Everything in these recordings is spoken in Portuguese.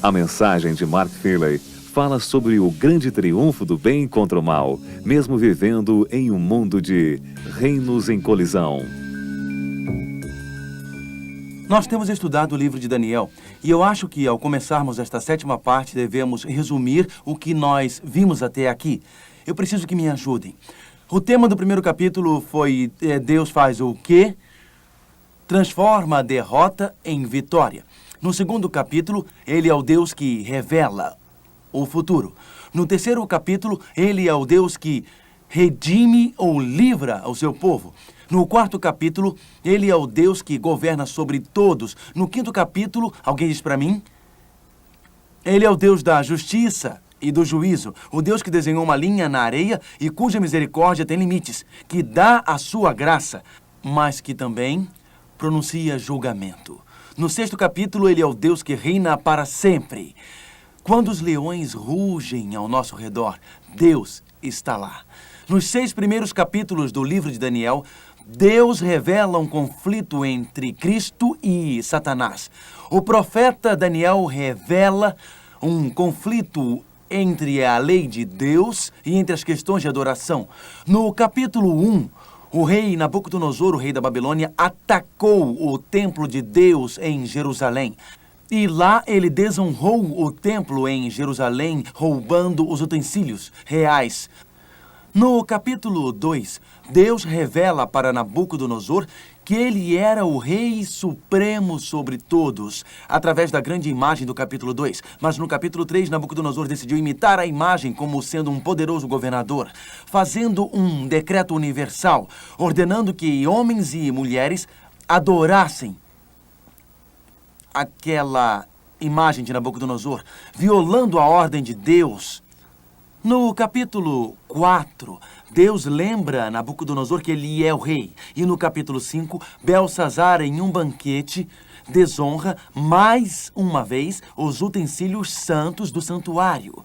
A mensagem de Mark Finley fala sobre o grande triunfo do bem contra o mal, mesmo vivendo em um mundo de reinos em colisão. Nós temos estudado o livro de Daniel e eu acho que, ao começarmos esta sétima parte, devemos resumir o que nós vimos até aqui. Eu preciso que me ajudem. O tema do primeiro capítulo foi Deus faz o quê? Transforma a derrota em vitória. No segundo capítulo, ele é o Deus que revela o futuro. No terceiro capítulo, ele é o Deus que redime ou livra o seu povo. No quarto capítulo, ele é o Deus que governa sobre todos. No quinto capítulo, alguém diz para mim? Ele é o Deus da justiça e do juízo, o Deus que desenhou uma linha na areia e cuja misericórdia tem limites, que dá a sua graça, mas que também pronuncia julgamento. No sexto capítulo, ele é o Deus que reina para sempre. Quando os leões rugem ao nosso redor, Deus está lá. Nos 6 primeiros capítulos do livro de Daniel, Deus revela um conflito entre Cristo e Satanás. O profeta Daniel revela um conflito entre a lei de Deus e entre as questões de adoração. No capítulo 1, o rei Nabucodonosor, o rei da Babilônia, atacou o templo de Deus em Jerusalém. E lá ele desonrou o templo em Jerusalém, roubando os utensílios reais. No capítulo 2, Deus revela para Nabucodonosor que ele era o rei supremo sobre todos, através da grande imagem do capítulo 2. Mas no capítulo 3, Nabucodonosor decidiu imitar a imagem como sendo um poderoso governador, fazendo um decreto universal, ordenando que homens e mulheres adorassem aquela imagem de Nabucodonosor, violando a ordem de Deus. No capítulo 4, Deus lembra Nabucodonosor que ele é o rei. E no capítulo 5, Belsazar, em um banquete, desonra mais uma vez os utensílios santos do santuário.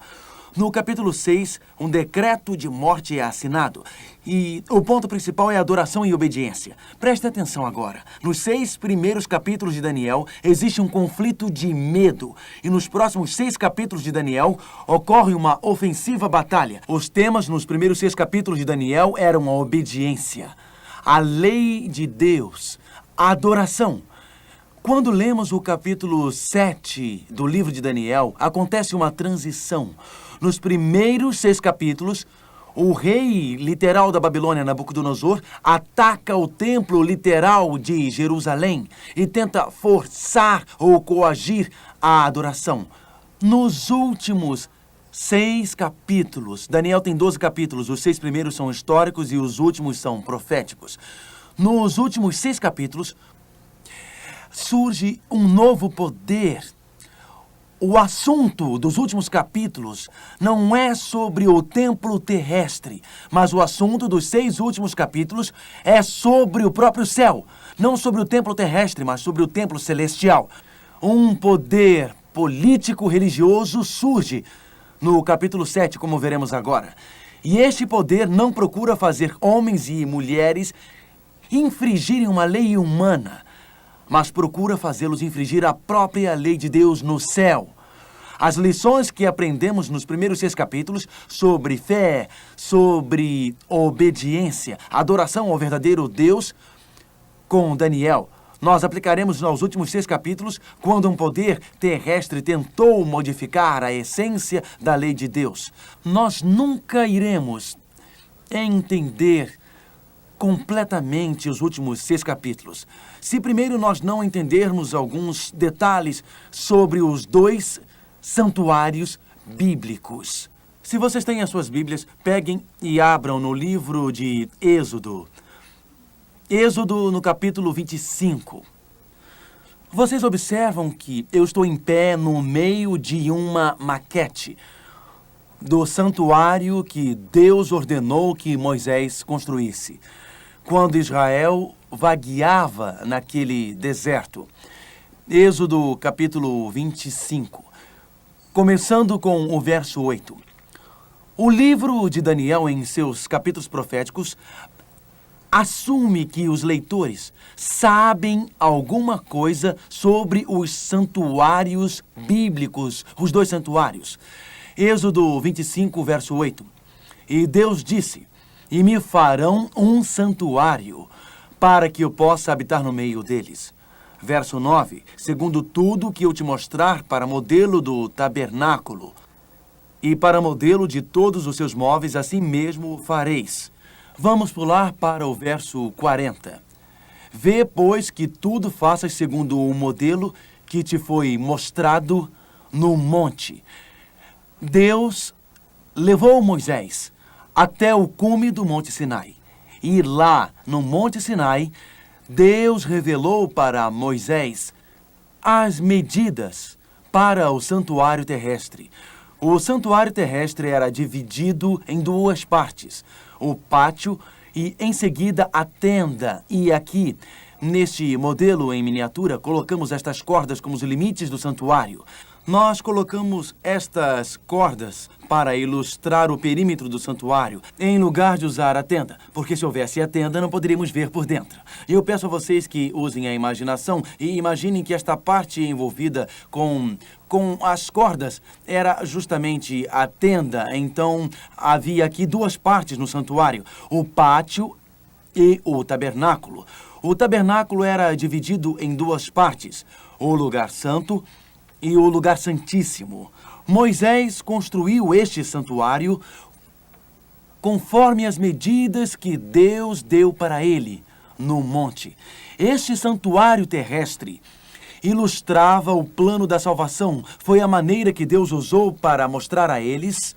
No capítulo 6, um decreto de morte é assinado. E o ponto principal é adoração e obediência. Preste atenção agora. Nos 6 primeiros capítulos de Daniel, existe um conflito de medo. E nos próximos 6 capítulos de Daniel, ocorre uma ofensiva batalha. Os temas nos primeiros 6 capítulos de Daniel eram a obediência, a lei de Deus, a adoração. Quando lemos o capítulo 7 do livro de Daniel, acontece uma transição. Nos primeiros 6 capítulos, o rei literal da Babilônia, Nabucodonosor, ataca o templo literal de Jerusalém e tenta forçar ou coagir a adoração. Nos últimos 6 capítulos, Daniel tem 12 capítulos, os 6 primeiros são históricos e os últimos são proféticos. Nos últimos 6 capítulos, surge um novo poder. O assunto dos últimos capítulos não é sobre o templo terrestre, mas o assunto dos 6 últimos capítulos é sobre o próprio céu. Não sobre o templo terrestre, mas sobre o templo celestial. Um poder político-religioso surge no capítulo 7, como veremos agora. E este poder não procura fazer homens e mulheres infringirem uma lei humana, mas procura fazê-los infringir a própria lei de Deus no céu. As lições que aprendemos nos primeiros 6 capítulos sobre fé, sobre obediência, adoração ao verdadeiro Deus, com Daniel, nós aplicaremos aos últimos 6 capítulos quando um poder terrestre tentou modificar a essência da lei de Deus. Nós nunca iremos entender completamente os últimos 6 capítulos, se primeiro nós não entendermos alguns detalhes sobre os 2 santuários bíblicos. Se vocês têm as suas Bíblias, peguem e abram no livro de Êxodo. Êxodo, no capítulo 25. Vocês observam que eu estou em pé no meio de uma maquete do santuário que Deus ordenou que Moisés construísse, quando Israel vagueava naquele deserto. Êxodo, capítulo 25, começando com o verso 8. O livro de Daniel, em seus capítulos proféticos, assume que os leitores sabem alguma coisa sobre os santuários bíblicos, os 2 santuários. Êxodo 25, verso 8. E Deus disse: e me farão um santuário, para que eu possa habitar no meio deles. Verso 9. Segundo tudo que eu te mostrar para modelo do tabernáculo, e para modelo de todos os seus móveis, assim mesmo fareis. Vamos pular para o verso 40. Vê, pois, que tudo faças segundo o modelo que te foi mostrado no monte. Deus levou Moisés até o cume do Monte Sinai. E lá, no Monte Sinai, Deus revelou para Moisés as medidas para o santuário terrestre. O santuário terrestre era dividido em 2 partes, o pátio e, em seguida, a tenda. E aqui, neste modelo em miniatura, colocamos estas cordas como os limites do santuário. Nós colocamos estas cordas para ilustrar o perímetro do santuário, em lugar de usar a tenda, porque se houvesse a tenda, não poderíamos ver por dentro. E eu peço a vocês que usem a imaginação e imaginem que esta parte envolvida com as cordas era justamente a tenda. Então, havia aqui 2 partes no santuário, o pátio e o tabernáculo. O tabernáculo era dividido em 2 partes, o lugar santo e o lugar santíssimo. Moisés construiu este santuário conforme as medidas que Deus deu para ele no monte. Este santuário terrestre ilustrava o plano da salvação. Foi a maneira que Deus usou para mostrar a eles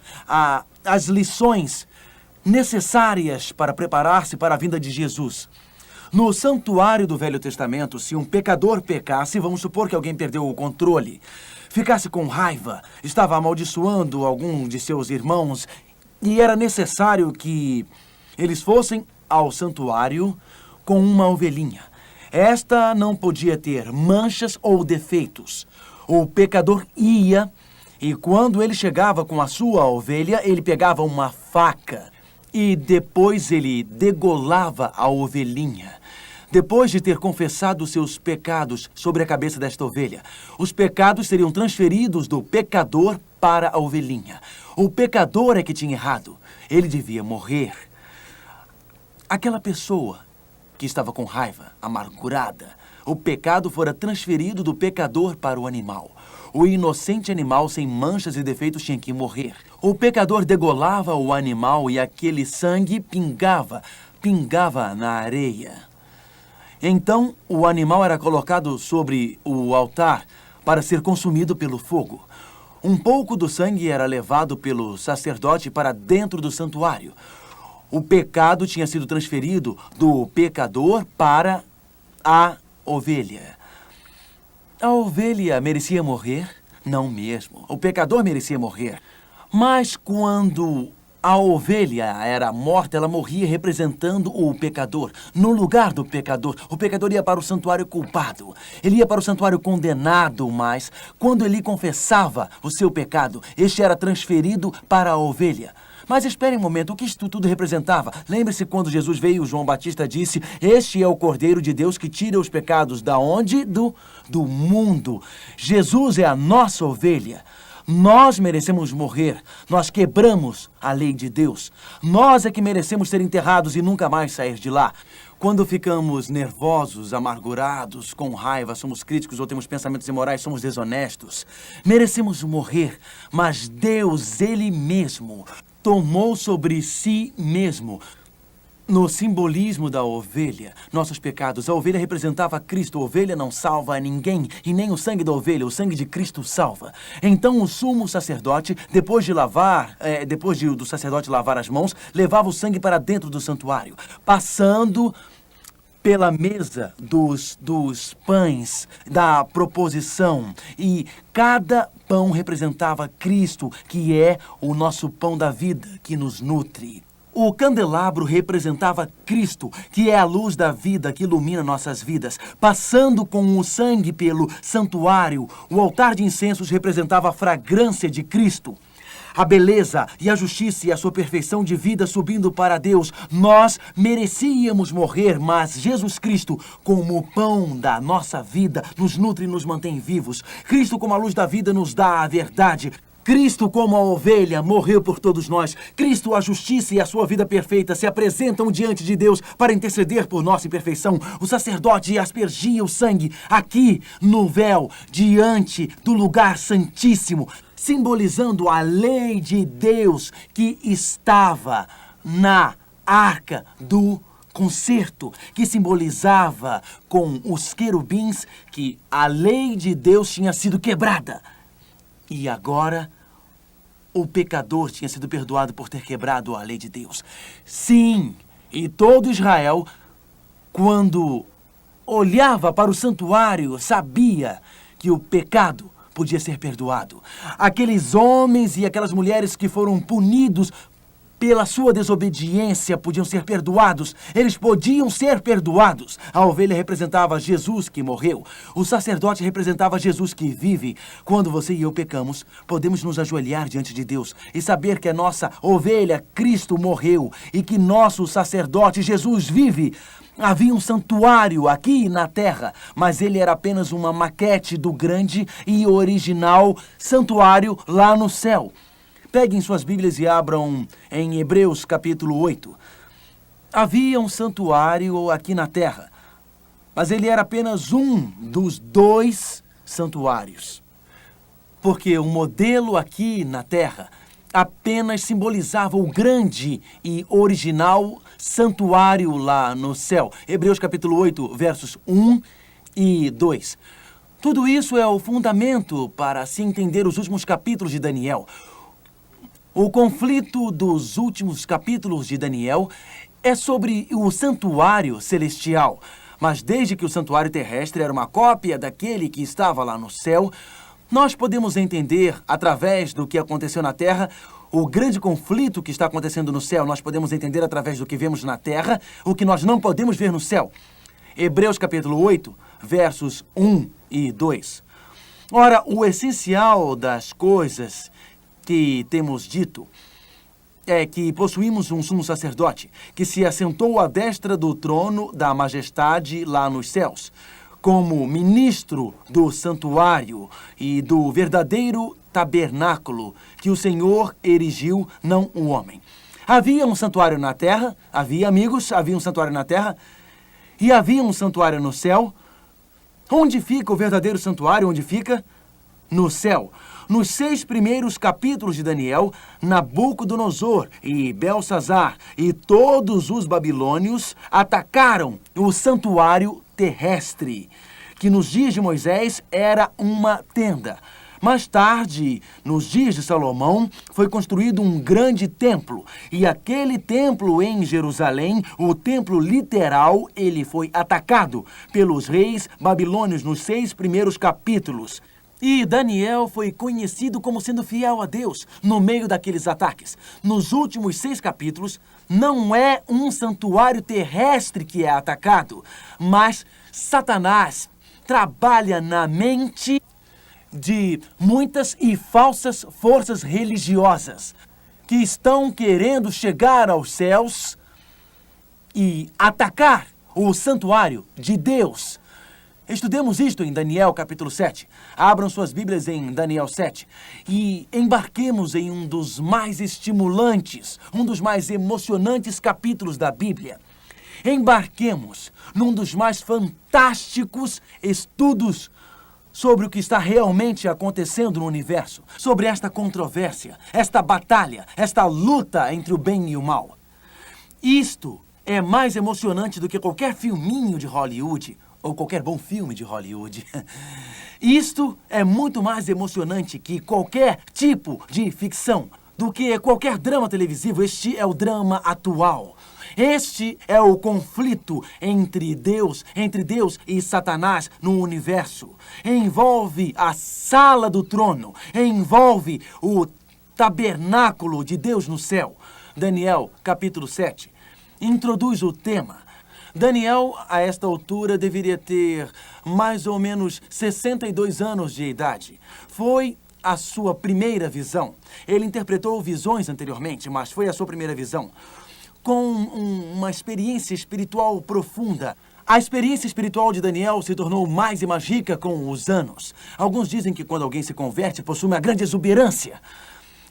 as lições necessárias para preparar-se para a vinda de Jesus. No santuário do Velho Testamento, se um pecador pecasse, vamos supor que alguém perdeu o controle, ficasse com raiva, estava amaldiçoando algum de seus irmãos, e era necessário que eles fossem ao santuário com uma ovelhinha. Esta não podia ter manchas ou defeitos. O pecador ia, e quando ele chegava com a sua ovelha, ele pegava uma faca e depois ele degolava a ovelhinha. Depois de ter confessado seus pecados sobre a cabeça desta ovelha, os pecados seriam transferidos do pecador para a ovelhinha. O pecador é que tinha errado. Ele devia morrer. Aquela pessoa que estava com raiva, amargurada, o pecado fora transferido do pecador para o animal. O inocente animal sem manchas e defeitos tinha que morrer. O pecador degolava o animal e aquele sangue pingava na areia. Então, o animal era colocado sobre o altar para ser consumido pelo fogo. Um pouco do sangue era levado pelo sacerdote para dentro do santuário. O pecado tinha sido transferido do pecador para a ovelha. A ovelha merecia morrer? Não mesmo. O pecador merecia morrer. Mas quando a ovelha era morta, ela morria representando o pecador. No lugar do pecador, o pecador ia para o santuário culpado. Ele ia para o santuário condenado, mas quando ele confessava o seu pecado, este era transferido para a ovelha. Mas espere um momento, o que isto tudo representava? Lembre-se quando Jesus veio, João Batista disse: este é o Cordeiro de Deus que tira os pecados da onde? Do mundo. Jesus é a nossa ovelha. Nós merecemos morrer. Nós quebramos a lei de Deus. Nós é que merecemos ser enterrados e nunca mais sair de lá. Quando ficamos nervosos, amargurados, com raiva, somos críticos ou temos pensamentos imorais, somos desonestos, merecemos morrer. Mas Deus, Ele mesmo, tomou sobre si mesmo, no simbolismo da ovelha, nossos pecados. A ovelha representava Cristo. A ovelha não salva a ninguém, e nem o sangue da ovelha, o sangue de Cristo salva. Então o sumo sacerdote, depois do sacerdote lavar as mãos, levava o sangue para dentro do santuário, passando pela mesa dos pães, da proposição. E cada pão representava Cristo, que é o nosso pão da vida, que nos nutre. O candelabro representava Cristo, que é a luz da vida que ilumina nossas vidas. Passando com o sangue pelo santuário, o altar de incensos representava a fragrância de Cristo. a beleza e a justiça e a sua perfeição de vida subindo para Deus. Nós merecíamos morrer, mas Jesus Cristo, como o pão da nossa vida, nos nutre e nos mantém vivos. Cristo, como a luz da vida, nos dá a verdade. Cristo, como a ovelha, morreu por todos nós. Cristo, a justiça e a sua vida perfeita se apresentam diante de Deus para interceder por nossa imperfeição. O sacerdote aspergia o sangue aqui no véu, diante do lugar santíssimo, simbolizando a lei de Deus que estava na arca do concerto, que simbolizava com os querubins que a lei de Deus tinha sido quebrada. E agora, o pecador tinha sido perdoado por ter quebrado a lei de Deus. Sim, e todo Israel, quando olhava para o santuário, sabia que o pecado podia ser perdoado. Aqueles homens e aquelas mulheres que foram punidos pela sua desobediência podiam ser perdoados. Eles podiam ser perdoados. A ovelha representava Jesus que morreu. O sacerdote representava Jesus que vive. Quando você e eu pecamos, podemos nos ajoelhar diante de Deus e saber que a nossa ovelha, Cristo, morreu e que nosso sacerdote, Jesus, vive. Havia um santuário aqui na terra, mas ele era apenas uma maquete do grande e original santuário lá no céu. Peguem suas Bíblias e abram em Hebreus capítulo 8. Havia um santuário aqui na terra, mas ele era apenas um dos 2 santuários. Porque o modelo aqui na terra apenas simbolizava o grande e original santuário lá no céu. Hebreus capítulo 8, versos 1 e 2. Tudo isso é o fundamento para se entender os últimos capítulos de Daniel. O conflito dos últimos capítulos de Daniel é sobre o santuário celestial. Mas desde que o santuário terrestre era uma cópia daquele que estava lá no céu, nós podemos entender, através do que aconteceu na terra, o grande conflito que está acontecendo no céu. Nós podemos entender, através do que vemos na terra, o que nós não podemos ver no céu. Hebreus capítulo 8, versos 1 e 2. Ora, o essencial das coisas que temos dito é que possuímos um sumo sacerdote que se assentou à destra do trono da majestade lá nos céus, como ministro do santuário e do verdadeiro tabernáculo que o Senhor erigiu, não o homem. Havia um santuário na terra, havia um santuário na terra e havia um santuário no céu. Onde fica o verdadeiro santuário? Onde fica? No céu. Nos 6 primeiros capítulos de Daniel, Nabucodonosor e Belsazar e todos os babilônios atacaram o santuário terrestre, que nos dias de Moisés era uma tenda. Mais tarde, nos dias de Salomão, foi construído um grande templo. E aquele templo em Jerusalém, o templo literal, ele foi atacado pelos reis babilônios nos 6 primeiros capítulos. E Daniel foi conhecido como sendo fiel a Deus no meio daqueles ataques. Nos últimos 6 capítulos, não é um santuário terrestre que é atacado, mas Satanás trabalha na mente de muitas e falsas forças religiosas que estão querendo chegar aos céus e atacar o santuário de Deus. Estudemos isto em Daniel capítulo 7. Abram suas Bíblias em Daniel 7 e embarquemos em um dos mais estimulantes, um dos mais emocionantes capítulos da Bíblia. Embarquemos num dos mais fantásticos estudos sobre o que está realmente acontecendo no universo, sobre esta controvérsia, esta batalha, esta luta entre o bem e o mal. Isto é mais emocionante do que qualquer filminho de Hollywood ou qualquer bom filme de Hollywood. Isto é muito mais emocionante que qualquer tipo de ficção, do que qualquer drama televisivo. Este é o drama atual. Este é o conflito entre Deus e Satanás no universo. Envolve a sala do trono, envolve o tabernáculo de Deus no céu. Daniel, capítulo 7, introduz o tema. Daniel, a esta altura, deveria ter mais ou menos 62 anos de idade. Foi a sua primeira visão. Ele interpretou visões anteriormente, mas foi a sua primeira visão. Com uma experiência espiritual profunda. A experiência espiritual de Daniel se tornou mais e mais rica com os anos. Alguns dizem que quando alguém se converte, possui uma grande exuberância.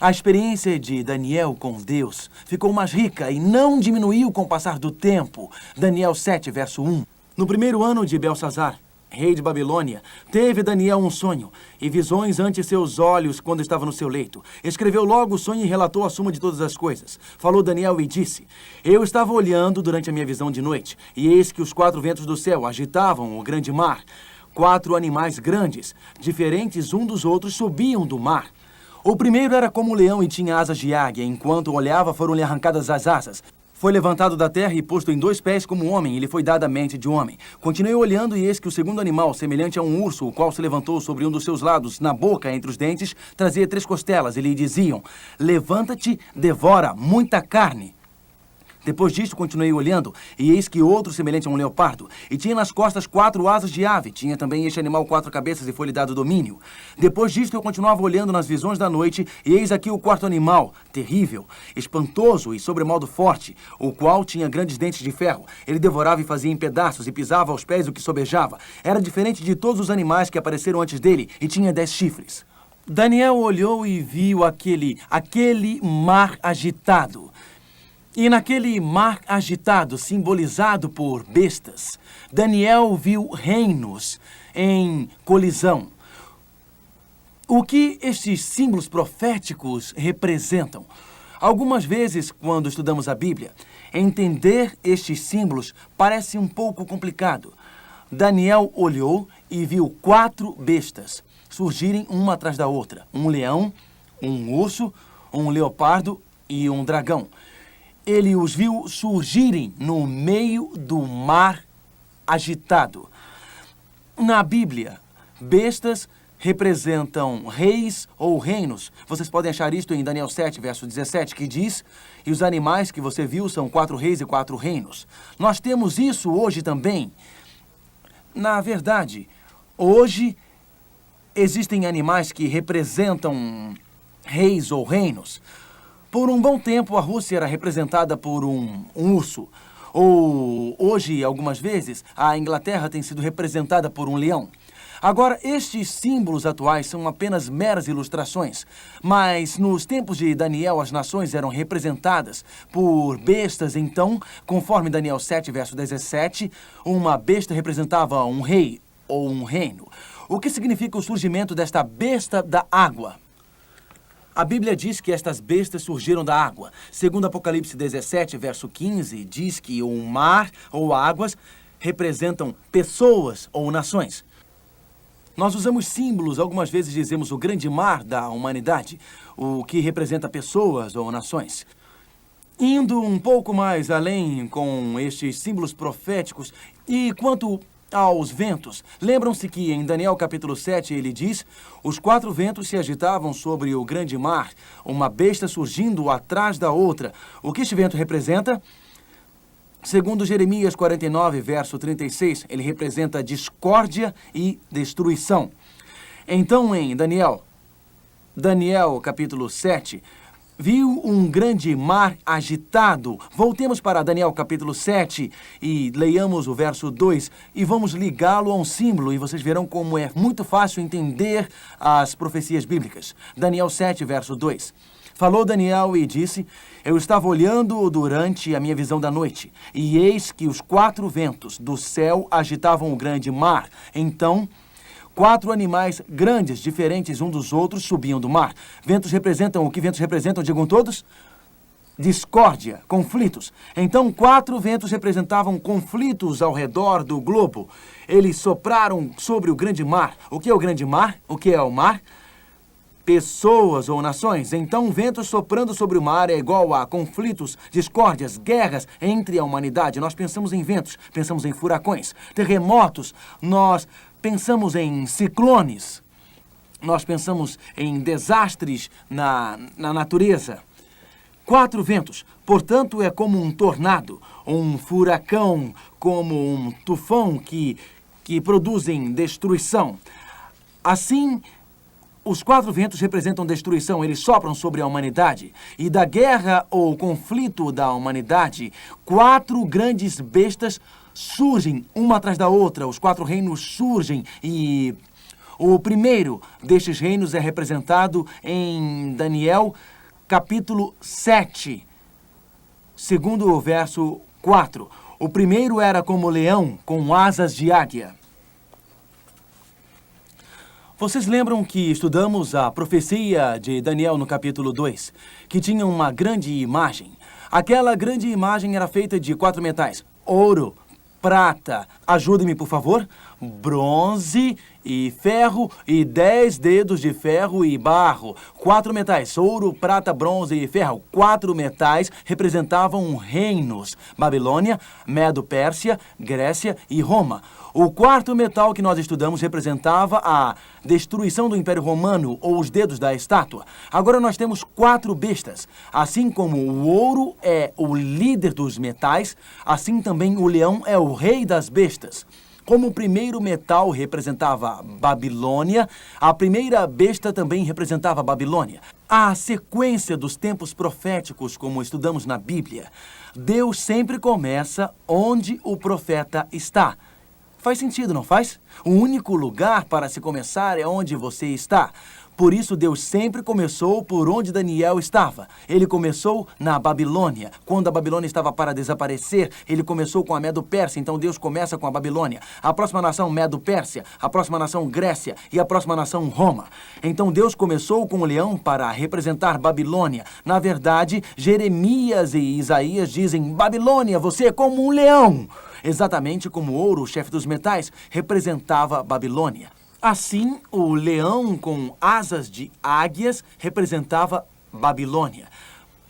A experiência de Daniel com Deus ficou mais rica e não diminuiu com o passar do tempo. Daniel 7, verso 1. No primeiro ano de Belsazar, rei de Babilônia, teve Daniel um sonho e visões ante seus olhos quando estava no seu leito. Escreveu logo o sonho e relatou a suma de todas as coisas. Falou Daniel e disse: Eu estava olhando durante a minha visão de noite, e eis que os 4 ventos do céu agitavam o grande mar. 4 animais grandes, diferentes um dos outros, subiam do mar. O primeiro era como um leão e tinha asas de águia. Enquanto olhava, foram-lhe arrancadas as asas. Foi levantado da terra e posto em 2 pés como um homem, e lhe foi dada a mente de homem. Continuei olhando, e eis que o segundo animal, semelhante a um urso, o qual se levantou sobre um dos seus lados, na boca, entre os dentes, trazia 3 costelas, e lhe diziam: Levanta-te, devora muita carne. Depois disto, continuei olhando, e eis que outro semelhante a um leopardo, e tinha nas costas 4 asas de ave. Tinha também este animal 4 cabeças, e foi-lhe dado domínio. Depois disto, eu continuava olhando nas visões da noite, e eis aqui o 4º animal, terrível, espantoso e sobremodo forte, o qual tinha grandes dentes de ferro. Ele devorava e fazia em pedaços, e pisava aos pés o que sobejava. Era diferente de todos os animais que apareceram antes dele, e tinha 10 chifres. Daniel olhou e viu aquele mar agitado. E naquele mar agitado, simbolizado por bestas, Daniel viu reinos em colisão. O que estes símbolos proféticos representam? Algumas vezes, quando estudamos a Bíblia, entender estes símbolos parece um pouco complicado. Daniel olhou e viu 4 bestas surgirem uma atrás da outra. Um leão, um urso, um leopardo e um dragão. Ele os viu surgirem no meio do mar agitado. Na Bíblia, bestas representam reis ou reinos. Vocês podem achar isto em Daniel 7, verso 17, que diz: E os animais que você viu são 4 reis e 4 reinos. Nós temos isso hoje também. Na verdade, hoje existem animais que representam reis ou reinos. Por um bom tempo, a Rússia era representada por um urso. Ou, hoje, algumas vezes, a Inglaterra tem sido representada por um leão. Agora, estes símbolos atuais são apenas meras ilustrações. Mas, nos tempos de Daniel, as nações eram representadas por bestas. Então, conforme Daniel 7, verso 17, uma besta representava um rei ou um reino. O que significa o surgimento desta besta da água? A Bíblia diz que estas bestas surgiram da água. Segundo Apocalipse 17, verso 15, diz que o mar ou águas representam pessoas ou nações. Nós usamos símbolos, algumas vezes dizemos o grande mar da humanidade, o que representa pessoas ou nações. Indo um pouco mais além com estes símbolos proféticos, e quanto aos ventos, lembram-se que em Daniel capítulo 7 ele diz: Os 4 ventos se agitavam sobre o grande mar, uma besta surgindo atrás da outra. O que este vento representa? Segundo Jeremias 49, verso 36, ele representa discórdia e destruição. Então em Daniel capítulo 7, viu um grande mar agitado. Voltemos para Daniel capítulo 7 e leiamos o verso 2 e vamos ligá-lo a um símbolo e vocês verão como é muito fácil entender as profecias bíblicas. Daniel 7, verso 2. Falou Daniel e disse: Eu estava olhando durante a minha visão da noite, e eis que os 4 ventos do céu agitavam o grande mar. Então 4 animais grandes, diferentes um dos outros, subiam do mar. Ventos representam o que ventos representam, digam todos? Discórdia, conflitos. Então 4 ventos representavam conflitos ao redor do globo. Eles sopraram sobre o grande mar. O que é o grande mar? O que é o mar? Pessoas ou nações. Então, ventos soprando sobre o mar é igual a conflitos, discórdias, guerras entre a humanidade. Nós pensamos em ventos, pensamos em furacões, terremotos, nós pensamos em ciclones, nós pensamos em desastres na natureza. 4 ventos, portanto, é como um tornado, um furacão, como um tufão que produzem destruição. Assim, Os 4 ventos representam destruição, eles sopram sobre a humanidade. E da guerra ou conflito da humanidade, 4 grandes bestas surgem, uma atrás da outra. Os 4 reinos surgem e o primeiro destes reinos é representado em Daniel, capítulo 7, segundo o verso 4. O primeiro era como leão, com asas de águia. Vocês lembram que estudamos a profecia de Daniel no capítulo 2, que tinha uma grande imagem. Aquela grande imagem era feita de 4 metais: ouro, prata, ajude-me por favor, bronze e ferro e 10 dedos de ferro e barro. 4 metais: ouro, prata, bronze e ferro. 4 metais representavam reinos: Babilônia, Medo-Pérsia, Grécia e Roma. O 4º metal que nós estudamos representava a destruição do Império Romano, ou os dedos da estátua. Agora nós temos 4 bestas. Assim como o ouro é o líder dos metais, assim também o leão é o rei das bestas. Como o primeiro metal representava Babilônia, a primeira besta também representava Babilônia. A sequência dos tempos proféticos, como estudamos na Bíblia, Deus sempre começa onde o profeta está. Faz sentido, não faz? O único lugar para se começar é onde você está. Por isso, Deus sempre começou por onde Daniel estava. Ele começou na Babilônia. Quando a Babilônia estava para desaparecer, ele começou com a Medo-Pérsia. Então, Deus começa com a Babilônia. A próxima nação, Medo-Pérsia. A próxima nação, Grécia. E a próxima nação, Roma. Então, Deus começou com o leão para representar Babilônia. Na verdade, Jeremias e Isaías dizem: Babilônia, você é como um leão. Exatamente como o ouro, o chefe dos metais, representava Babilônia. Assim, o leão com asas de águias representava Babilônia.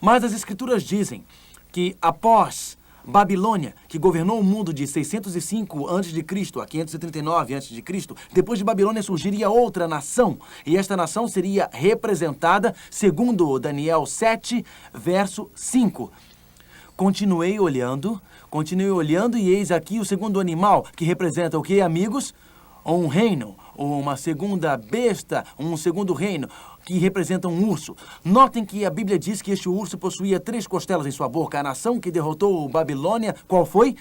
Mas as Escrituras dizem que após Babilônia, que governou o mundo de 605 a.C. a 539 a.C., depois de Babilônia surgiria outra nação, e esta nação seria representada segundo Daniel 7, verso 5. Continuei olhando e eis aqui o segundo animal, que representa o quê, amigos? Um reino, uma segunda besta, um segundo reino, que representa um urso. Notem que a Bíblia diz que este urso possuía 3 costelas em sua boca. A nação que derrotou Babilônia, qual foi?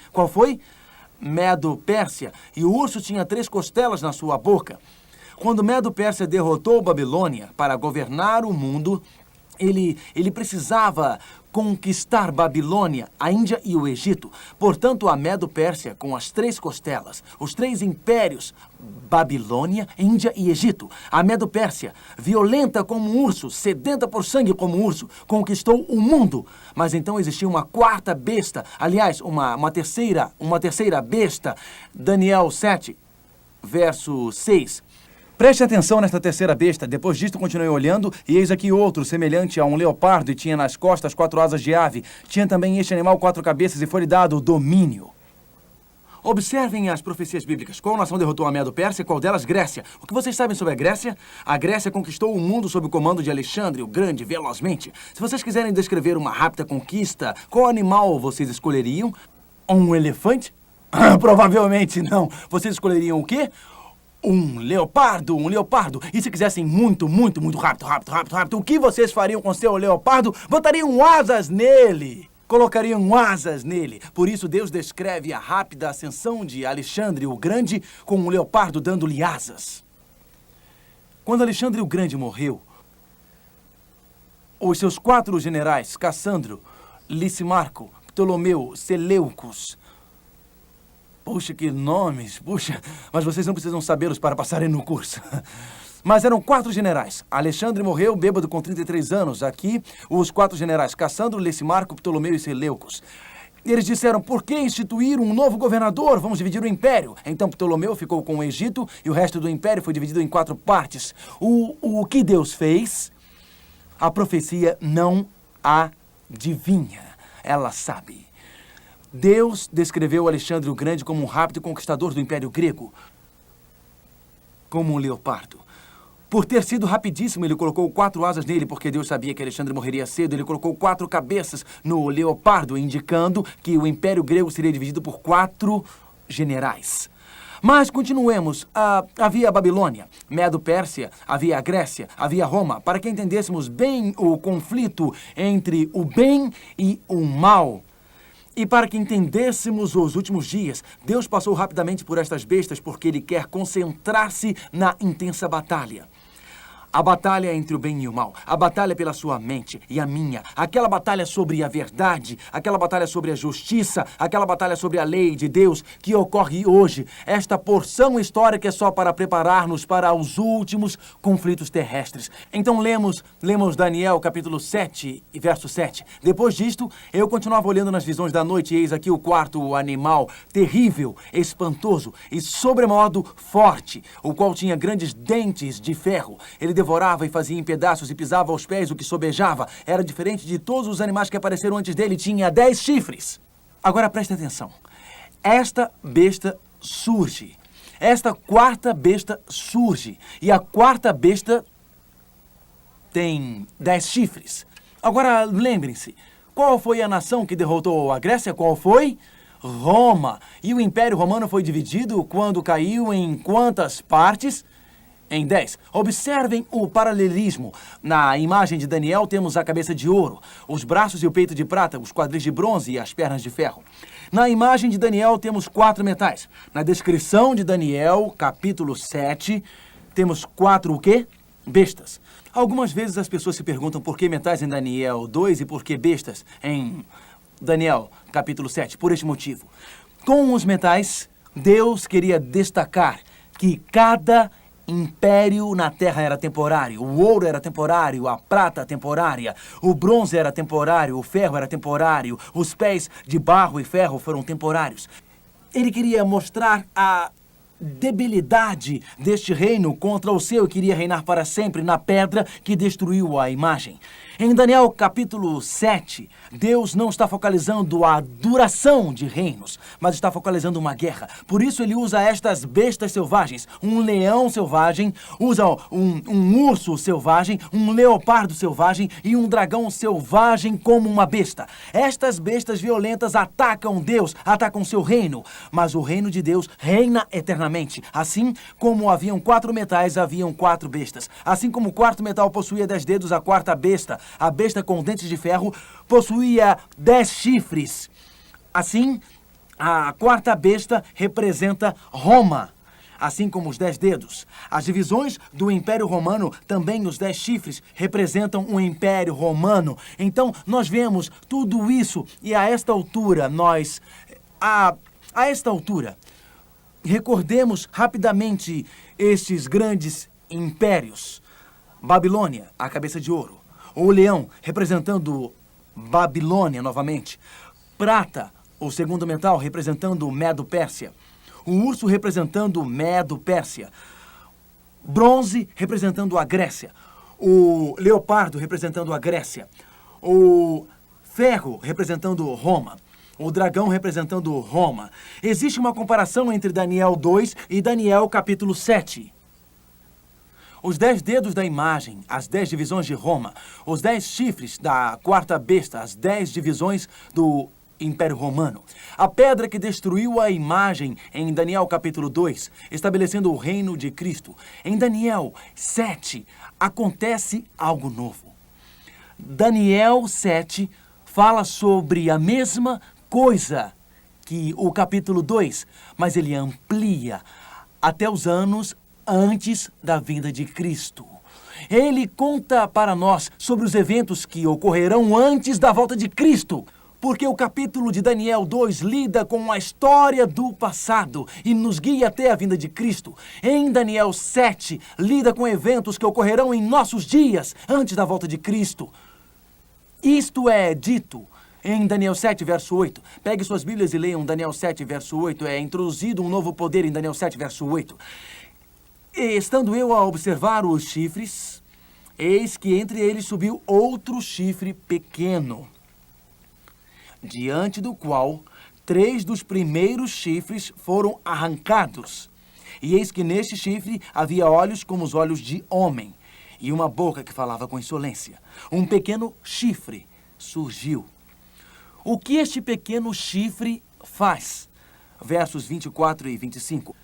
Medo-Pérsia. E o urso tinha 3 costelas na sua boca. Quando Medo-Pérsia derrotou Babilônia para governar o mundo, ele precisava conquistar Babilônia, a Índia e o Egito. Portanto, a Medo-Pérsia, com as 3 costelas, os 3 impérios, Babilônia, Índia e Egito. A Medo-Pérsia, violenta como um urso, sedenta por sangue como um urso, conquistou o mundo. Mas então existia uma 4ª besta, aliás, uma terceira besta, Daniel 7, verso 6. Preste atenção nesta terceira besta. Depois disto, continuei olhando, e eis aqui outro, semelhante a um leopardo, e tinha nas costas 4 asas de ave. Tinha também este animal 4 cabeças, e foi-lhe dado o domínio. Observem as profecias bíblicas. Qual nação derrotou a Medo-Pérsia? Qual delas? Grécia. O que vocês sabem sobre a Grécia? A Grécia conquistou o mundo sob o comando de Alexandre o Grande, velozmente. Se vocês quiserem descrever uma rápida conquista, qual animal vocês escolheriam? Um elefante? Provavelmente não. Vocês escolheriam o quê? Um leopardo. E se quisessem muito rápido, o que vocês fariam com seu leopardo? Botariam asas nele. Colocariam asas nele. Por isso, Deus descreve a rápida ascensão de Alexandre o Grande com um leopardo dando-lhe asas. Quando Alexandre o Grande morreu, os seus 4 generais, Cassandro, Licimarco, Ptolomeu, Seleucus. Puxa, que nomes, mas vocês não precisam sabê-los para passarem no curso. Mas eram 4 generais. Alexandre morreu bêbado com 33 anos. Aqui, os 4 generais, Cassandro, Licimarco, Ptolomeu e Seleucus. Eles disseram: por que instituir um novo governador? Vamos dividir o império. Então Ptolomeu ficou com o Egito e o resto do império foi dividido em 4 partes. O que Deus fez, a profecia não adivinha. Ela sabe. Deus descreveu Alexandre o Grande como um rápido conquistador do Império Grego, como um leopardo. Por ter sido rapidíssimo, ele colocou 4 asas nele, porque Deus sabia que Alexandre morreria cedo. Ele colocou 4 cabeças no leopardo, indicando que o Império Grego seria dividido por 4 generais. Mas continuemos. Havia a Babilônia, Medo-Pérsia, havia a Grécia, havia Roma, para que entendêssemos bem o conflito entre o bem e o mal. E para que entendêssemos os últimos dias, Deus passou rapidamente por estas bestas porque Ele quer concentrar-se na intensa batalha. A batalha entre o bem e o mal, a batalha pela sua mente e a minha, aquela batalha sobre a verdade, aquela batalha sobre a justiça, aquela batalha sobre a lei de Deus que ocorre hoje. Esta porção histórica é só para preparar-nos para os últimos conflitos terrestres. Então lemos Daniel capítulo 7 e verso 7. Depois disto, eu continuava olhando nas visões da noite e eis aqui o quarto animal, terrível, espantoso e sobremodo forte, o qual tinha grandes dentes de ferro. Ele devorava e fazia em pedaços e pisava aos pés o que sobejava. Era diferente de todos os animais que apareceram antes dele. Tinha 10 chifres. Agora preste atenção. Esta besta surge. Esta quarta besta surge. E a quarta besta tem 10 chifres. Agora lembrem-se. Qual foi a nação que derrotou a Grécia? Qual foi? Roma. E o Império Romano foi dividido quando caiu em quantas partes? Em 10. Observem o paralelismo. Na imagem de Daniel temos a cabeça de ouro, os braços e o peito de prata, os quadris de bronze e as pernas de ferro. Na imagem de Daniel temos 4 metais. Na descrição de Daniel, capítulo 7, temos 4 o quê? Bestas. Algumas vezes as pessoas se perguntam por que metais em Daniel 2 e por que bestas em Daniel, capítulo 7. Por este motivo. Com os metais, Deus queria destacar que cada império na terra era temporário, o ouro era temporário, a prata temporária, o bronze era temporário, o ferro era temporário, os pés de barro e ferro foram temporários. Ele queria mostrar a debilidade deste reino contra o seu, queria reinar para sempre na pedra que destruiu a imagem. Em Daniel capítulo 7, Deus não está focalizando a duração de reinos, mas está focalizando uma guerra. Por isso ele usa estas bestas selvagens, um leão selvagem, usa um urso selvagem, um leopardo selvagem e um dragão selvagem como uma besta. Estas bestas violentas atacam Deus, atacam seu reino, mas o reino de Deus reina eternamente. Assim como haviam 4 metais, haviam 4 bestas. Assim como o quarto metal possuía 10 dedos, a quarta besta, a besta com dentes de ferro, possuía 10 chifres. Assim, a quarta besta representa Roma, assim como os 10 dedos. As divisões do Império Romano, também os 10 chifres, representam o Império Romano. Então, nós vemos tudo isso e a esta altura, recordemos rapidamente estes grandes impérios. Babilônia, a cabeça de ouro. O leão, representando Babilônia novamente. Prata, o segundo metal, representando Medo-Pérsia. O urso, representando Medo-Pérsia. Bronze, representando a Grécia. O leopardo, representando a Grécia. O ferro, representando Roma. O dragão, representando Roma. Existe uma comparação entre Daniel 2 e Daniel capítulo 7. Os 10 dedos da imagem, as 10 divisões de Roma, os 10 chifres da quarta besta, as 10 divisões do Império Romano. A pedra que destruiu a imagem em Daniel capítulo 2, estabelecendo o reino de Cristo. Em Daniel 7, acontece algo novo. Daniel 7 fala sobre a mesma coisa que o capítulo 2, mas ele amplia até os anos antes da vinda de Cristo. Ele conta para nós sobre os eventos que ocorrerão antes da volta de Cristo, porque o capítulo de Daniel 2 lida com a história do passado e nos guia até a vinda de Cristo. Em Daniel 7, lida com eventos que ocorrerão em nossos dias antes da volta de Cristo. Isto é dito em Daniel 7, verso 8. Pegue suas Bíblias e leiam Daniel 7, verso 8. É introduzido um novo poder em Daniel 7, verso 8. E estando eu a observar os chifres, eis que entre eles subiu outro chifre pequeno, diante do qual 3 dos primeiros chifres foram arrancados. E eis que neste chifre havia olhos como os olhos de homem, e uma boca que falava com insolência. Um pequeno chifre surgiu. O que este pequeno chifre faz? Versos 24 e 25.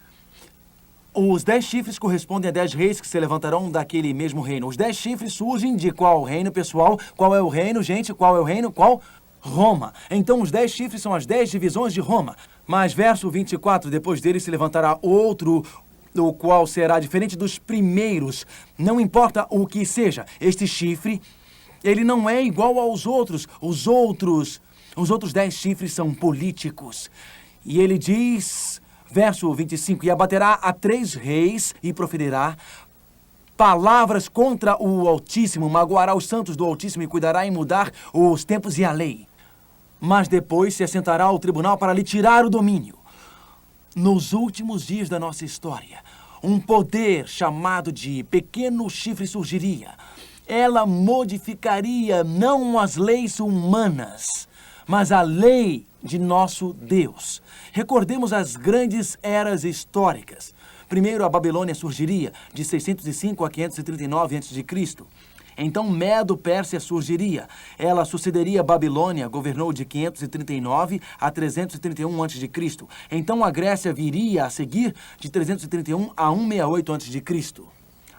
Os 10 chifres correspondem a 10 reis que se levantarão daquele mesmo reino. Os 10 chifres surgem de qual reino, pessoal? Qual é o reino, gente? Qual é o reino? Qual? Roma. Então, os 10 chifres são as 10 divisões de Roma. Mas, verso 24, depois dele se levantará outro, o qual será diferente dos primeiros. Não importa o que seja, este chifre, ele não é igual aos outros. Os outros 10 chifres são políticos. E ele diz, verso 25, e abaterá a 3 reis e proferirá palavras contra o Altíssimo, magoará os santos do Altíssimo e cuidará em mudar os tempos e a lei. Mas depois se assentará ao tribunal para lhe tirar o domínio. Nos últimos dias da nossa história, um poder chamado de pequeno chifre surgiria. Ela modificaria não as leis humanas, mas a lei de nosso Deus. Recordemos as grandes eras históricas. Primeiro, a Babilônia surgiria de 605 a 539 a.C. Então, Medo-Pérsia surgiria. Ela sucederia a Babilônia, governou de 539 a 331 a.C. Então, a Grécia viria a seguir de 331 a 168 a.C.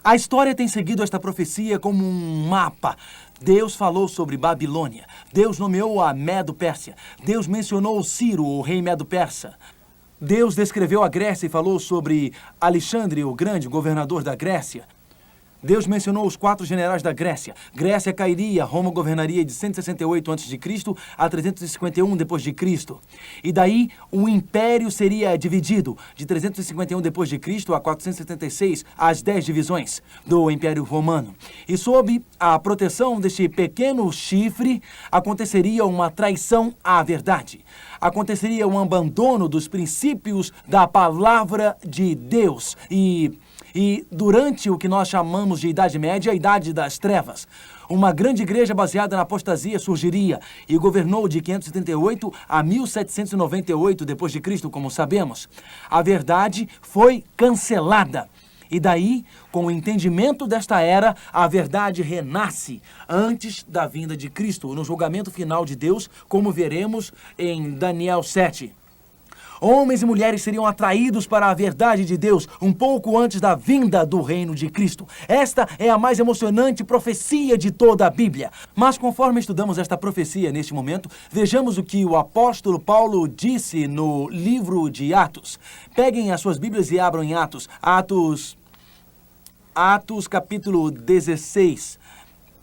A história tem seguido esta profecia como um mapa. Deus falou sobre Babilônia. Deus nomeou a Medo-Pérsia. Deus mencionou Ciro, o rei Medo-Persa. Deus descreveu a Grécia e falou sobre Alexandre, o grande governador da Grécia. Deus mencionou os 4 generais da Grécia. Grécia cairia, Roma governaria de 168 a.C. a 351 d.C. E daí o império seria dividido de 351 d.C. a 476, as 10 divisões do Império Romano. E sob a proteção deste pequeno chifre, aconteceria uma traição à verdade. Aconteceria um abandono dos princípios da palavra de Deus. E durante o que nós chamamos de Idade Média, a Idade das Trevas, uma grande igreja baseada na apostasia surgiria e governou de 538 a 1798 d.C., como sabemos. A verdade foi cancelada. E daí, com o entendimento desta era, a verdade renasce antes da vinda de Cristo, no julgamento final de Deus, como veremos em Daniel 7. Homens e mulheres seriam atraídos para a verdade de Deus um pouco antes da vinda do reino de Cristo. Esta é a mais emocionante profecia de toda a Bíblia. Mas conforme estudamos esta profecia neste momento, vejamos o que o apóstolo Paulo disse no livro de Atos. Peguem as suas Bíblias e abram em Atos. Atos capítulo 16.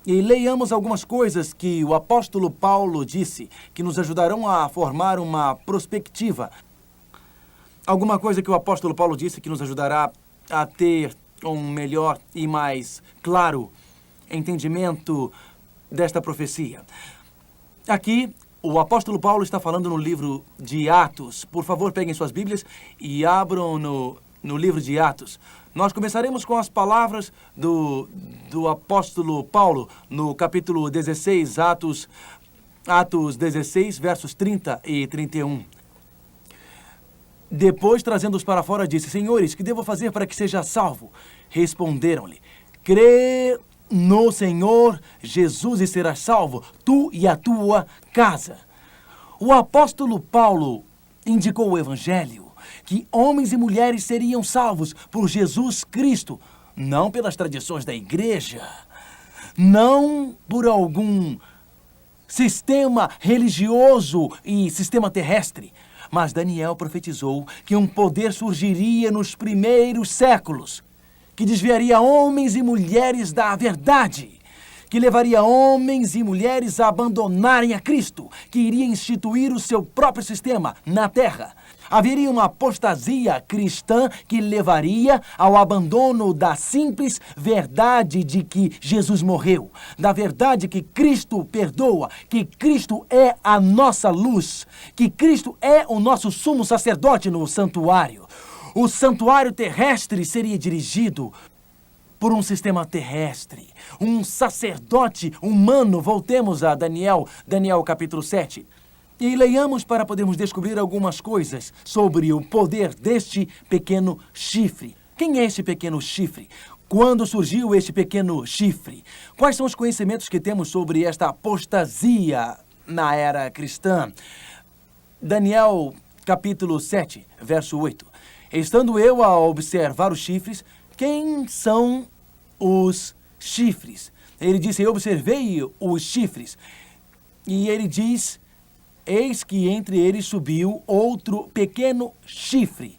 E leiamos algumas coisas que o apóstolo Paulo disse, que nos ajudarão a formar uma perspectiva. Alguma coisa que o apóstolo Paulo disse que nos ajudará a ter um melhor e mais claro entendimento desta profecia. Aqui, o apóstolo Paulo está falando no livro de Atos. Por favor, peguem suas Bíblias e abram no livro de Atos. Nós começaremos com as palavras do apóstolo Paulo no capítulo 16, Atos 16, versos 30 e 31. Depois, trazendo-os para fora, disse: Senhores, que devo fazer para que seja salvo? Responderam-lhe: Crê no Senhor Jesus e serás salvo, tu e a tua casa. O apóstolo Paulo indicou o evangelho, que homens e mulheres seriam salvos por Jesus Cristo, não pelas tradições da igreja, não por algum sistema religioso e sistema terrestre. Mas Daniel profetizou que um poder surgiria nos primeiros séculos, que desviaria homens e mulheres da verdade, que levaria homens e mulheres a abandonarem a Cristo, que iria instituir o seu próprio sistema na terra. Haveria uma apostasia cristã que levaria ao abandono da simples verdade de que Jesus morreu, da verdade que Cristo perdoa, que Cristo é a nossa luz, que Cristo é o nosso sumo sacerdote no santuário. O santuário terrestre seria dirigido por um sistema terrestre, um sacerdote humano. Voltemos a Daniel capítulo 7. E leiamos para podermos descobrir algumas coisas sobre o poder deste pequeno chifre. Quem é este pequeno chifre? Quando surgiu este pequeno chifre? Quais são os conhecimentos que temos sobre esta apostasia na era cristã? Daniel capítulo 7, verso 8. Estando eu a observar os chifres, quem são os chifres? Ele disse, eu observei os chifres. E ele diz, eis que entre eles subiu outro pequeno chifre.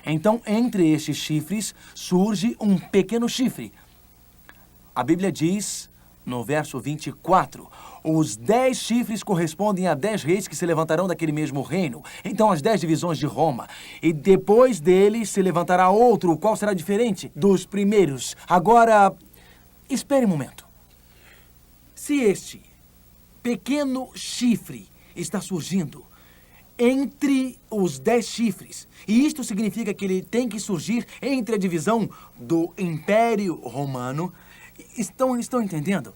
Então, entre estes chifres, surge um pequeno chifre. A Bíblia diz, no verso 24, os 10 chifres correspondem a 10 reis que se levantarão daquele mesmo reino. Então, as 10 divisões de Roma. E depois deles se levantará outro, o qual será diferente dos primeiros. Agora, espere um momento. Se este pequeno chifre está surgindo entre os 10 chifres, e isto significa que ele tem que surgir entre a divisão do Império Romano, estão entendendo?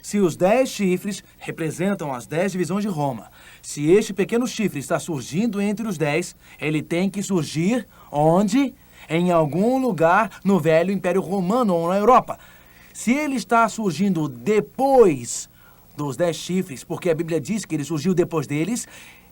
Se os 10 chifres representam as 10 divisões de Roma, se este pequeno chifre está surgindo entre os 10, ele tem que surgir onde? Em algum lugar no velho Império Romano ou na Europa. Se ele está surgindo depois dos 10 chifres, porque a Bíblia diz que ele surgiu depois deles,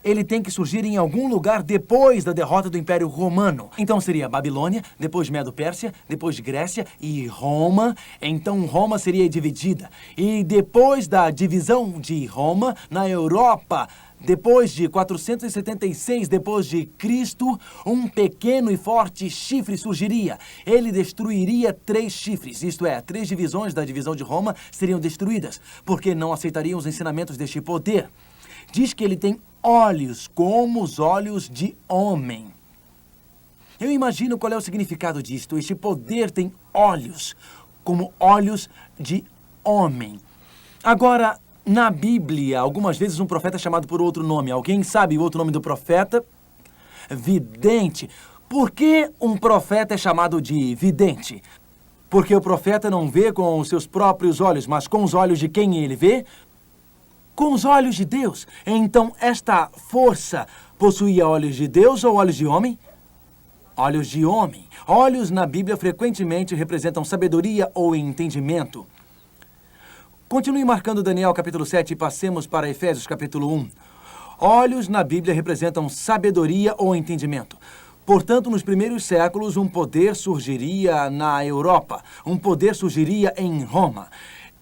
ele tem que surgir em algum lugar depois da derrota do Império Romano. Então seria Babilônia, depois Medo-Pérsia, depois Grécia e Roma. Então Roma seria dividida. E depois da divisão de Roma, na Europa, depois de 476 depois de Cristo, um pequeno e forte chifre surgiria. Ele destruiria 3 chifres, isto é, 3 divisões da divisão de Roma seriam destruídas, porque não aceitariam os ensinamentos deste poder. Diz que ele tem olhos como os olhos de homem. Eu imagino qual é o significado disto. Este poder tem olhos como olhos de homem. Agora, na Bíblia, algumas vezes um profeta é chamado por outro nome. Alguém sabe o outro nome do profeta? Vidente. Por que um profeta é chamado de vidente? Porque o profeta não vê com os seus próprios olhos, mas com os olhos de quem ele vê? Com os olhos de Deus. Então, esta força possuía olhos de Deus ou olhos de homem? Olhos de homem. Olhos na Bíblia frequentemente representam sabedoria ou entendimento. Continue marcando Daniel capítulo 7 e passemos para Efésios capítulo 1. Olhos na Bíblia representam sabedoria ou entendimento. Portanto, nos primeiros séculos, um poder surgiria na Europa. Um poder surgiria em Roma.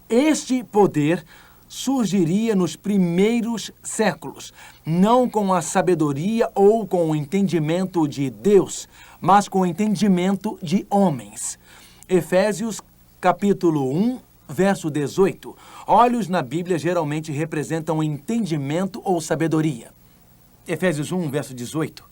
Este poder surgiria nos primeiros séculos, não com a sabedoria ou com o entendimento de Deus, mas com o entendimento de homens. Efésios capítulo 1, verso 18. Olhos na Bíblia geralmente representam entendimento ou sabedoria. Efésios 1, verso 18.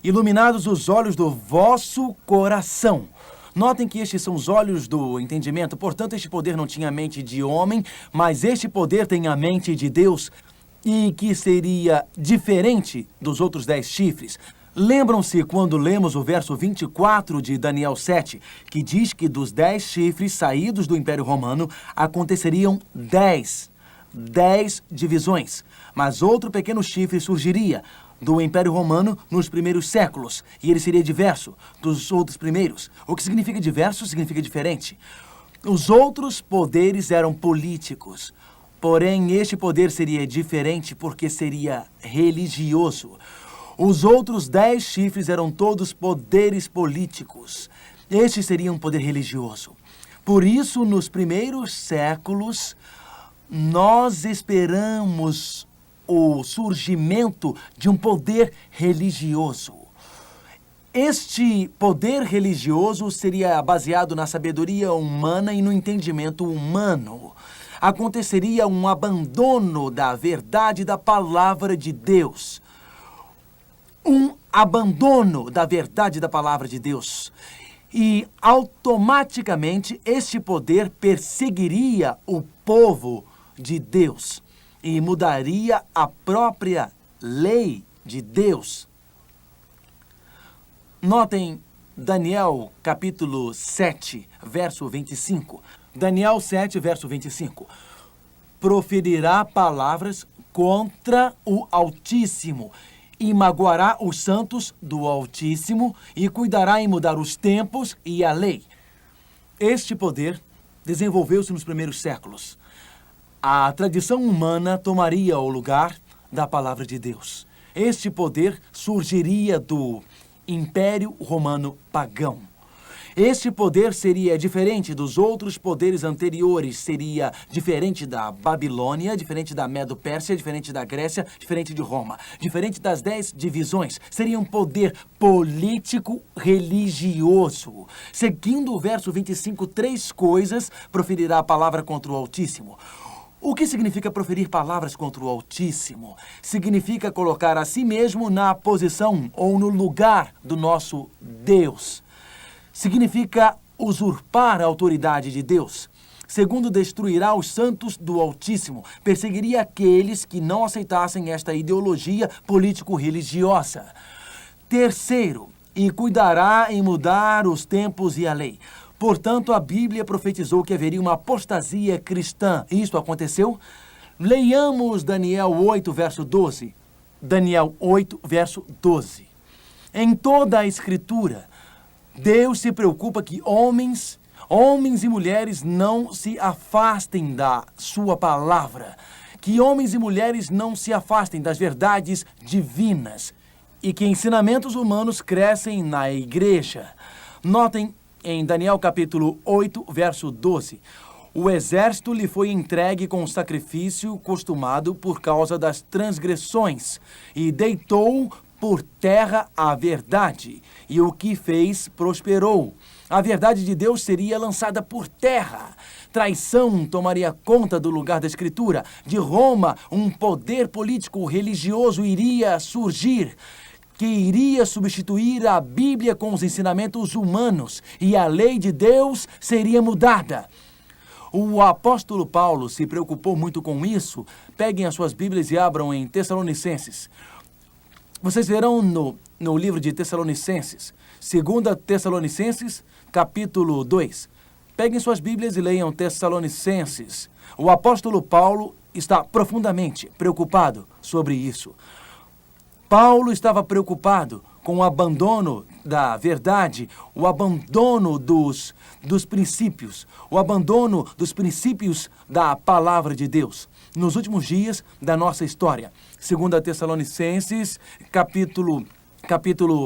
Iluminados os olhos do vosso coração. Notem que estes são os olhos do entendimento, portanto, este poder não tinha a mente de homem, mas este poder tem a mente de Deus, e que seria diferente dos outros 10 chifres. Lembram-se quando lemos o verso 24 de Daniel 7, que diz que dos 10 chifres saídos do Império Romano, aconteceriam 10 divisões, mas outro pequeno chifre surgiria do Império Romano nos primeiros séculos, e ele seria diverso dos outros primeiros. O que significa diverso significa diferente. Os outros poderes eram políticos, porém este poder seria diferente porque seria religioso. Os outros 10 chifres eram todos poderes políticos. Este seria um poder religioso. Por isso, nos primeiros séculos, nós esperamos o surgimento de um poder religioso. Este poder religioso seria baseado na sabedoria humana e no entendimento humano. Aconteceria um abandono da verdade da palavra de Deus. Um abandono da verdade da palavra de Deus. E, automaticamente, este poder perseguiria o povo de Deus e mudaria a própria lei de Deus. Notem Daniel capítulo 7, verso 25. Daniel 7, verso 25. Proferirá palavras contra o Altíssimo e magoará os santos do Altíssimo e cuidará em mudar os tempos e a lei. Este poder desenvolveu-se nos primeiros séculos. A tradição humana tomaria o lugar da palavra de Deus. Este poder surgiria do Império Romano Pagão. Este poder seria diferente dos outros poderes anteriores, seria diferente da Babilônia, diferente da Medo-Pérsia, diferente da Grécia, diferente de Roma, diferente das 10 divisões. Seria um poder político-religioso. Seguindo o verso 25, 3 coisas proferirá a palavra contra o Altíssimo. O que significa proferir palavras contra o Altíssimo? Significa colocar a si mesmo na posição ou no lugar do nosso Deus. Significa usurpar a autoridade de Deus. Segundo, destruirá os santos do Altíssimo. Perseguiria aqueles que não aceitassem esta ideologia político-religiosa. Terceiro, e cuidará em mudar os tempos e a lei. Portanto, a Bíblia profetizou que haveria uma apostasia cristã. Isto aconteceu? Leiamos Daniel 8, verso 12. Daniel 8, verso 12. Em toda a Escritura, Deus se preocupa que homens e mulheres não se afastem da sua palavra, que homens e mulheres não se afastem das verdades divinas e que ensinamentos humanos crescem na igreja. Notem em Daniel capítulo 8, verso 12. O exército lhe foi entregue com o sacrifício costumado por causa das transgressões e deitou por terra a verdade, e o que fez prosperou. A verdade de Deus seria lançada por terra. Traição tomaria conta do lugar da Escritura. De Roma, um poder político religioso iria surgir, que iria substituir a Bíblia com os ensinamentos humanos, e a lei de Deus seria mudada. O apóstolo Paulo se preocupou muito com isso. Peguem as suas Bíblias e abram em Tessalonicenses. Vocês verão no livro de Tessalonicenses, 2 Tessalonicenses, capítulo 2. Peguem suas Bíblias e leiam Tessalonicenses. O apóstolo Paulo está profundamente preocupado sobre isso. Paulo estava preocupado com o abandono da verdade, o abandono dos princípios, o abandono dos princípios da palavra de Deus. Nos últimos dias da nossa história. 2 Tessalonicenses, capítulo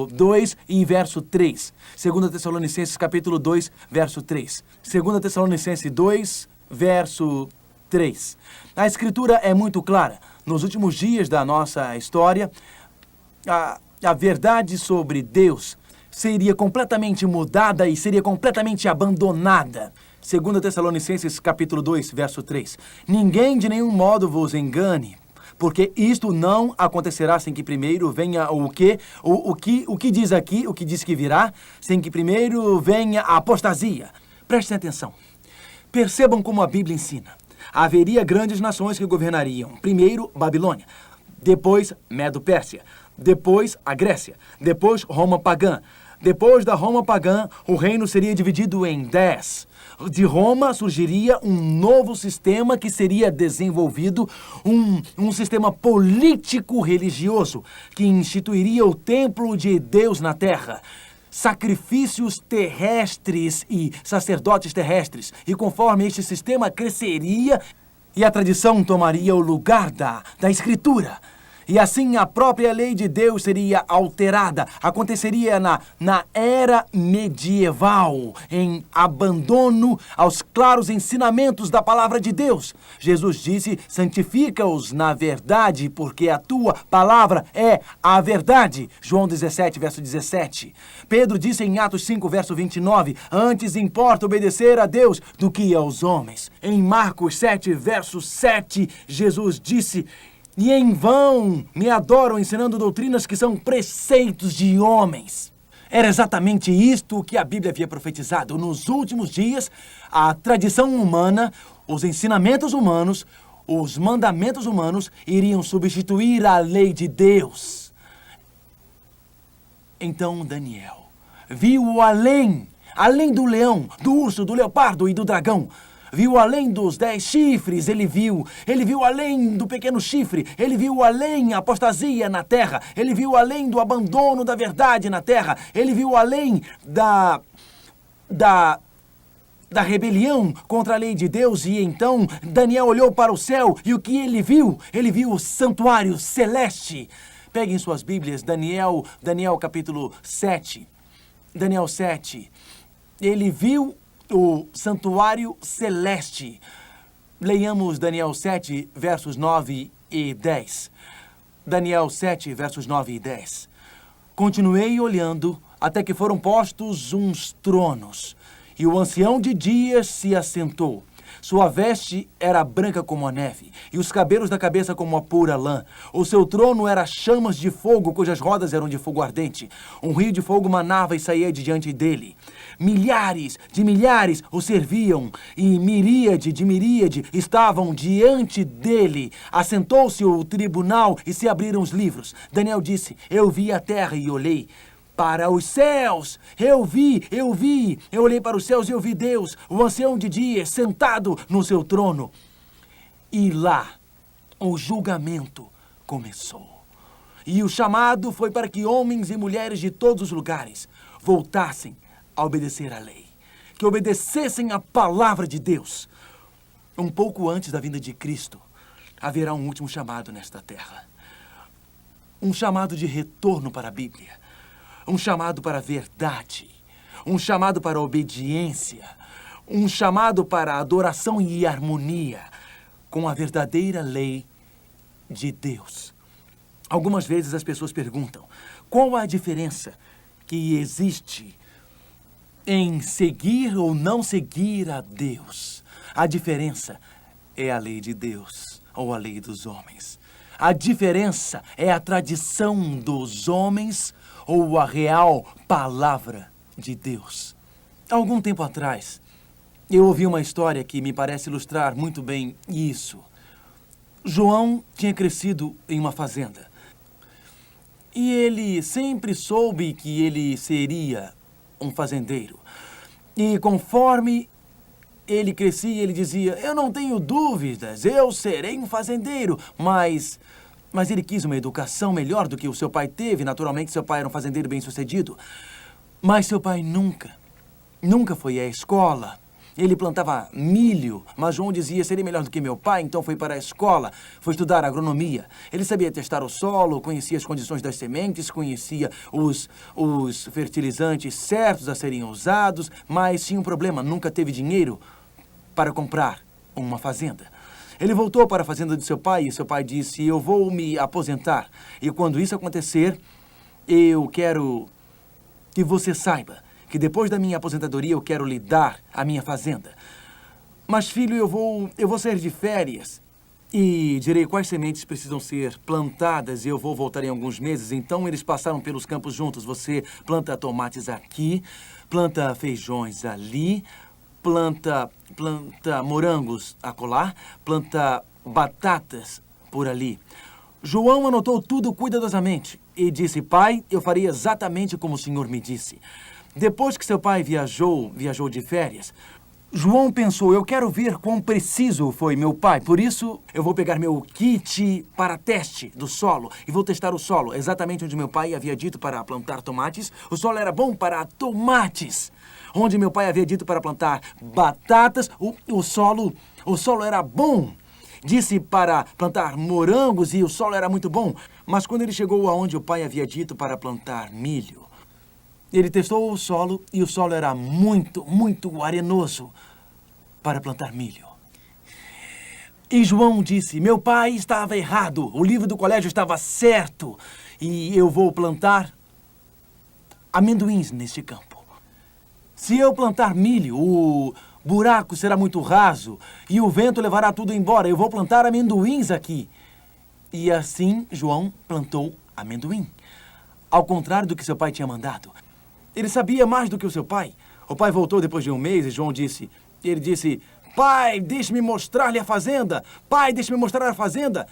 2 e verso 3. 2 Tessalonicenses, capítulo 2, verso 3. 2 Tessalonicenses 2, verso 3. A Escritura é muito clara. Nos últimos dias da nossa história, a verdade sobre Deus seria completamente mudada e seria completamente abandonada. 2 Tessalonicenses, capítulo 2, verso 3. Ninguém de nenhum modo vos engane, porque isto não acontecerá sem que primeiro venha o quê? O que diz aqui, o que diz que virá, sem que primeiro venha a apostasia. Prestem atenção. Percebam como a Bíblia ensina. Haveria grandes nações que governariam. Primeiro, Babilônia. Depois, Medo-Pérsia. Depois, a Grécia. Depois, Roma pagã. Depois da Roma pagã, o reino seria dividido em 10. De Roma surgiria um novo sistema que seria desenvolvido, um sistema político-religioso que instituiria o templo de Deus na terra. Sacrifícios terrestres e sacerdotes terrestres. E conforme este sistema cresceria e a tradição tomaria o lugar da Escritura. E assim a própria lei de Deus seria alterada. Aconteceria na era medieval, em abandono aos claros ensinamentos da palavra de Deus. Jesus disse, santifica-os na verdade, porque a tua palavra é a verdade. João 17, verso 17. Pedro disse em Atos 5, verso 29, antes importa obedecer a Deus do que aos homens. Em Marcos 7, verso 7, Jesus disse, e em vão me adoram ensinando doutrinas que são preceitos de homens. Era exatamente isto que a Bíblia havia profetizado. Nos últimos dias, a tradição humana, os ensinamentos humanos, os mandamentos humanos iriam substituir a lei de Deus. Então Daniel viu além do leão, do urso, do leopardo e do dragão. Viu além dos 10 chifres, ele viu além do pequeno chifre, ele viu além a apostasia na terra, ele viu além do abandono da verdade na terra, ele viu além da rebelião contra a lei de Deus. E então Daniel olhou para o céu e o que ele viu? Ele viu o santuário celeste. Peguem suas Bíblias, Daniel capítulo 7. Daniel 7. Ele viu o santuário celeste. Leiamos Daniel 7, versos 9 e 10. Daniel 7, versos 9 e 10. Continuei olhando até que foram postos uns tronos, e o ancião de dias se assentou. Sua veste era branca como a neve, e os cabelos da cabeça como a pura lã. O seu trono era chamas de fogo, cujas rodas eram de fogo ardente. Um rio de fogo manava e saía de diante dele. Milhares de milhares o serviam, e miríade de miríade estavam diante dele. Assentou-se o tribunal e se abriram os livros. Daniel disse: eu vi a terra e olhei para os céus. Eu olhei para os céus e eu vi Deus, o ancião de dias, sentado no seu trono. E lá o julgamento começou. E o chamado foi para que homens e mulheres de todos os lugares voltassem a obedecer à lei, que obedecessem à palavra de Deus. Um pouco antes da vinda de Cristo, haverá um último chamado nesta terra. Um chamado de retorno para a Bíblia. Um chamado para a verdade, um chamado para a obediência, um chamado para a adoração e harmonia com a verdadeira lei de Deus. Algumas vezes as pessoas perguntam: qual a diferença que existe em seguir ou não seguir a Deus? A diferença é a lei de Deus ou a lei dos homens. A diferença é a tradição dos homens ou a real palavra de Deus. Há algum tempo atrás, eu ouvi uma história que me parece ilustrar muito bem isso. João tinha crescido em uma fazenda. E ele sempre soube que ele seria um fazendeiro. E conforme ele crescia, ele dizia: eu não tenho dúvidas, eu serei um fazendeiro. Mas ele quis uma educação melhor do que o seu pai teve. Naturalmente, seu pai era um fazendeiro bem-sucedido. Mas seu pai nunca foi à escola. Ele plantava milho, mas João dizia: seria melhor do que meu pai, então foi para a escola, foi estudar agronomia. Ele sabia testar o solo, conhecia as condições das sementes, conhecia os fertilizantes certos a serem usados, mas tinha um problema: nunca teve dinheiro para comprar uma fazenda. Ele voltou para a fazenda de seu pai e seu pai disse: eu vou me aposentar. E quando isso acontecer, eu quero que você saiba que depois da minha aposentadoria eu quero lhe dar a minha fazenda. Mas, filho, eu vou sair de férias e direi quais sementes precisam ser plantadas e eu vou voltar em alguns meses. Então, eles passaram pelos campos juntos. Você planta tomates aqui, planta feijões ali, planta morangos acolá, planta batatas por ali. João anotou tudo cuidadosamente e disse: pai, eu faria exatamente como o senhor me disse. Depois que seu pai viajou de férias, João pensou: eu quero ver quão preciso foi meu pai. Por isso, eu vou pegar meu kit para teste do solo e vou testar o solo exatamente onde meu pai havia dito para plantar tomates. O solo era bom para tomates. Onde meu pai havia dito para plantar batatas, o solo era bom. Disse para plantar morangos e o solo era muito bom. Mas quando ele chegou aonde o pai havia dito para plantar milho, ele testou o solo e o solo era muito, muito arenoso para plantar milho. E João disse: meu pai estava errado, o livro do colégio estava certo e eu vou plantar amendoins neste campo. Se eu plantar milho, o buraco será muito raso e o vento levará tudo embora. Eu vou plantar amendoins aqui. E assim João plantou amendoim, ao contrário do que seu pai tinha mandado. Ele sabia mais do que o seu pai. O pai voltou depois de um mês e João disse... Ele disse: pai, deixe-me mostrar-lhe a fazenda. Pai, deixe-me mostrar a fazenda.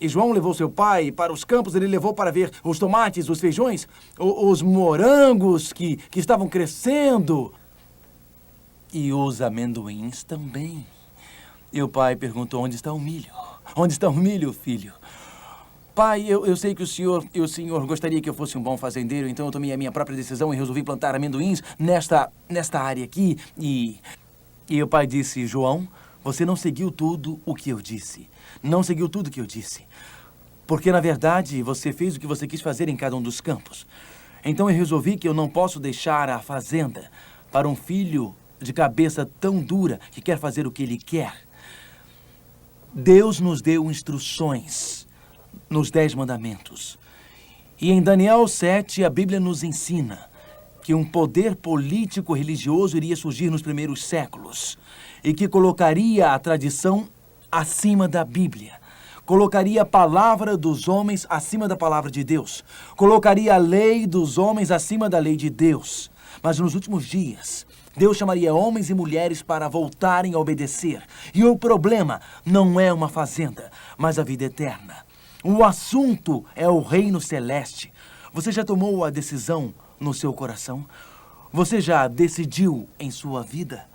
E João levou seu pai para os campos. Ele levou para ver os tomates, os feijões, os morangos que estavam crescendo. E os amendoins também. E o pai perguntou: onde está o milho? Onde está o milho, filho? Pai, eu sei que o senhor gostaria que eu fosse um bom fazendeiro, então eu tomei a minha própria decisão e resolvi plantar amendoins nesta área aqui. E o pai disse: João, você não seguiu tudo o que eu disse. Não seguiu tudo o que eu disse. Porque, na verdade, você fez o que você quis fazer em cada um dos campos. Então eu resolvi que eu não posso deixar a fazenda para um filho de cabeça tão dura que quer fazer o que ele quer. Deus nos deu instruções nos 10 mandamentos. E em Daniel 7, a Bíblia nos ensina que um poder político-religioso iria surgir nos primeiros séculos e que colocaria a tradição acima da Bíblia. Colocaria a palavra dos homens acima da palavra de Deus. Colocaria a lei dos homens acima da lei de Deus. Mas nos últimos dias, Deus chamaria homens e mulheres para voltarem a obedecer. E o problema não é uma fazenda, mas a vida eterna. O assunto é o reino celeste. Você já tomou a decisão no seu coração? Você já decidiu em sua vida?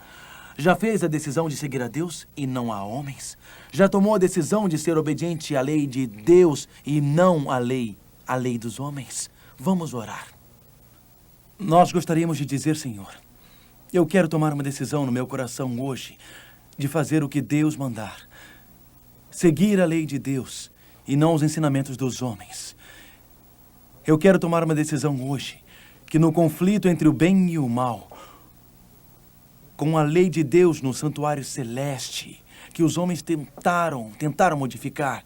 Já fez a decisão de seguir a Deus e não a homens? Já tomou a decisão de ser obediente à lei de Deus e não à lei dos homens? Vamos orar. Nós gostaríamos de dizer, Senhor, eu quero tomar uma decisão no meu coração hoje de fazer o que Deus mandar. Seguir a lei de Deus e não os ensinamentos dos homens. Eu quero tomar uma decisão hoje que no conflito entre o bem e o mal, com a lei de Deus no santuário celeste, que os homens tentaram modificar.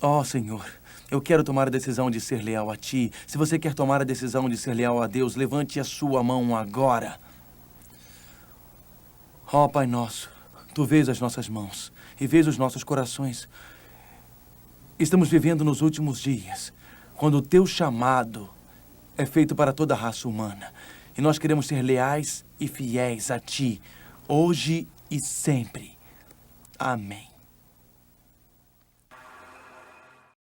Ó, Senhor, eu quero tomar a decisão de ser leal a Ti. Se você quer tomar a decisão de ser leal a Deus, levante a sua mão agora. Ó, Pai nosso, Tu vês as nossas mãos e vês os nossos corações. Estamos vivendo nos últimos dias, quando o Teu chamado é feito para toda a raça humana. E nós queremos ser leais e fiéis a Ti, hoje e sempre. Amém.